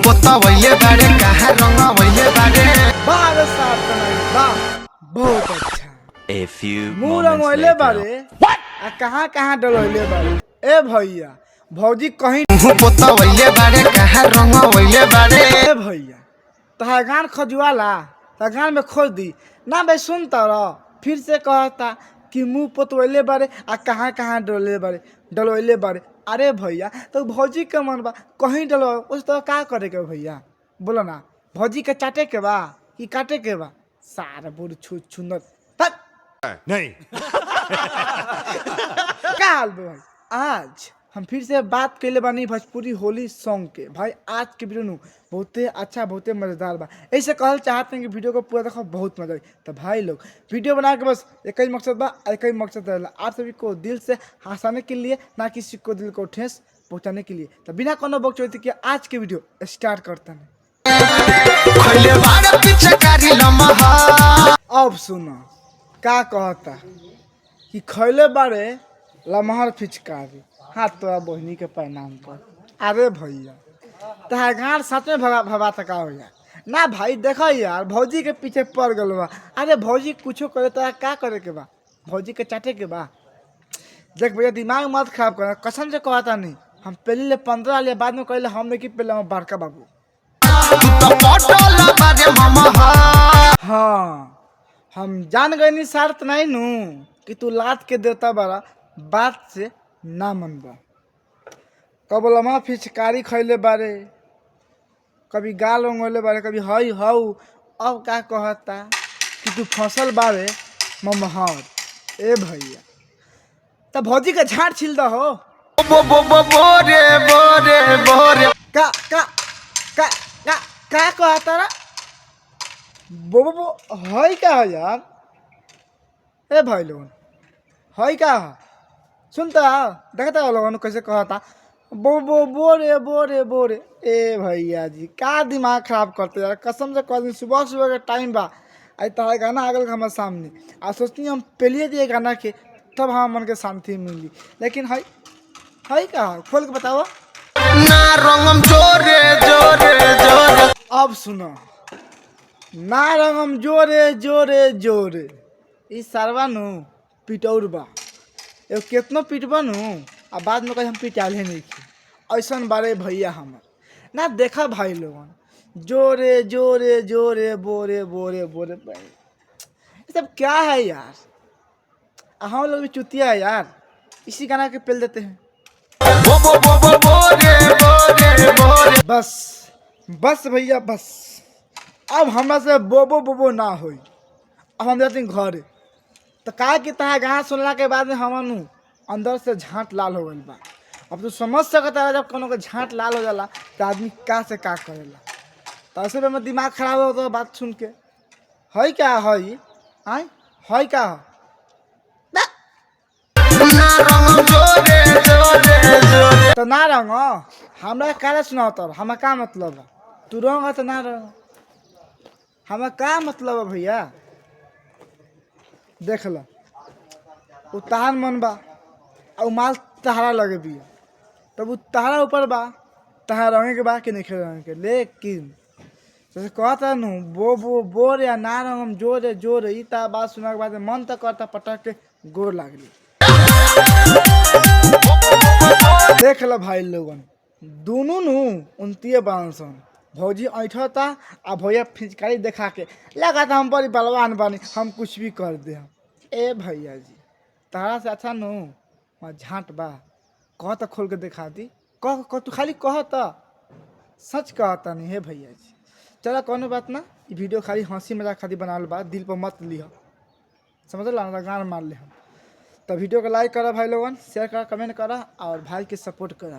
पोतवैले बारे कहाँ रंगवैले बारे बारे साफ बनाई बा बहुत अच्छा A few मुंह moments रंगवैले later. बारे आ कहाँ कहाँ डलवैले बारे ए भैया भौजी कहीं पोतवैले बारे कहाँ रंगवैले बारे ए भैया तहार गान खजुआला तहार गान में खोज दी ना भाई सुन तारा फिर से कहता कि मुंह पोतवैले बारे आ कहाँ कहाँ डलवैले बारे अरे भैया तो भौजी के मन बा कहीं डलवा उस तो का करे के भैया बोलो ना भौजी के चाटे के बा कि काटे के बा सारा बुढ़ छुंदर नहीं का हाल बा भाई आज हम फिर से बात कैले बानी भोजपुरी होली सॉन्ग के भाई आज के वीडियो नु बहुते अच्छा बहुते मज़ेदार बा ऐसे कहल चाहते हैं कि वीडियो को पूरा देखो बहुत मजा आई तो भाई लोग वीडियो बना के बस एक ही मकसद बा एक ही मकसद रहेला आप सभी को दिल से हंसाने के लिए ना किसी को दिल को ठेस पहुंचाने के लिए तो बिना कोनो बकचोदी के आज के वीडियो स्टार्ट करते हैं। खैले बारे पिचकारी लम्हा अब सुनो का कहता कि खैले बारे लमहर फिचकारी हाथ तोरा बहनी के प्रणाम पर अरे भैया तहार गाँव सच में भगा थका हो यार ना भाई देखो यार भौजी के पीछे पड़ गल बा अरे भौजी कुछो करे तो का करे के बा भौजी के चाटे के बा देख भैया दिमाग मत खराब कर कसम से कहता नहीं हम पहले 15 ले बाद में कहले हम नहीं कि पहले हम बड़का बाबू तो पटल बारे मामा हाँ हम जान गए नहीं शर्त नहीं नू कि तू लात के देवता बड़ा बात से ना मनबा कब लम्हा फिचकारी खैले बारे कभी गाल रंगोले बारे कभी हई हऊ अब का कहता कि तू फसल बारे ममहर ए भैया तब भौजी का झाड़ छिल द हो बोरे बोरे बोरे का का का का का कहता रा बो हई का है यार ए भाई लोगन हई का है सुनता देखता लोगन कैसे कहता बोरे बोरे बोरे ए भैया जी का दिमाग खराब करते यार कसम से कह दी सुबह सुबह का टाइम बा आई तारा गाना आ गल हमारे सामने आ सोचती हम पहले दिए गाना के तब हमारे मन के शांति मिली लेकिन हई का खोल के बताओ ना रंगम जोरे जोरे जोरे अब सुनो ना रंगम जोरे जोरे जोरे ई सरवा नु पिटौर बा एगो केतनो पिटबा नु आ बाद में कहीं हम पिटाले नहीं की ऐसा बारे भैया हमर ना देखा भाई लोगन जोरे जोरे जोरे बोरे बोरे बोरे ये सब क्या है यार हम लोग भी चुतिया है यार इसी गाना के पेल देते हैं बोरे बोरे बोरे बस बस भैया बस अब हमरा से बोबो बोबो ना होई अब हम जाते हैं घरे तो का कि तहा गाना सुनला के बाद में हमनू अंदर से झांट लाल हो गई बा अब तू समझ सकता है जब कोनो के झांट लाल हो जाला तो आदमी का से का करेला तो ऐसे में दिमाग खराब हो तो बात सुन के हई क्या हई आई हई का ना रंगम जोरे जोरे जोरे तो ना रंग हमरा काहे सुनाओ तब हमें का मतलब है तू रंग तो ना रंग हमें का मतलब है भैया देख लो वो तहार मन बा और माल तहारा लगे भी तब वो तहारा ऊपर बा तहारा रंगे के बा कि नहीं खेल रंगे के लेकिन जैसे कहता नु बोर या ना रंगम जोरे जोरे ई ता बात सुना के बाद मन तक करता पटक के गोर लागली देख लो भाई लोगन दोनों नु उनतीय बांसन भौजी ऐठता आ भैया फिचकारी देखा के लगा था हम बड़ी बलवान बानी हम कुछ भी कर दे हम ए भैया जी तारा से अच्छा नो वहाँ झांट बा कह तो खोल के दिखा दी कह तू खाली कह तो सच कहता नहीं है भैया जी चला कोनो बात ना ये वीडियो खाली हंसी मजाक खाली बनाल बा दिल पर मत लिह समझ ला गान मार ले हम तो वीडियो को लाइक करा भाई लोगन शेयर करा कमेंट करा और भाई के सपोर्ट करा।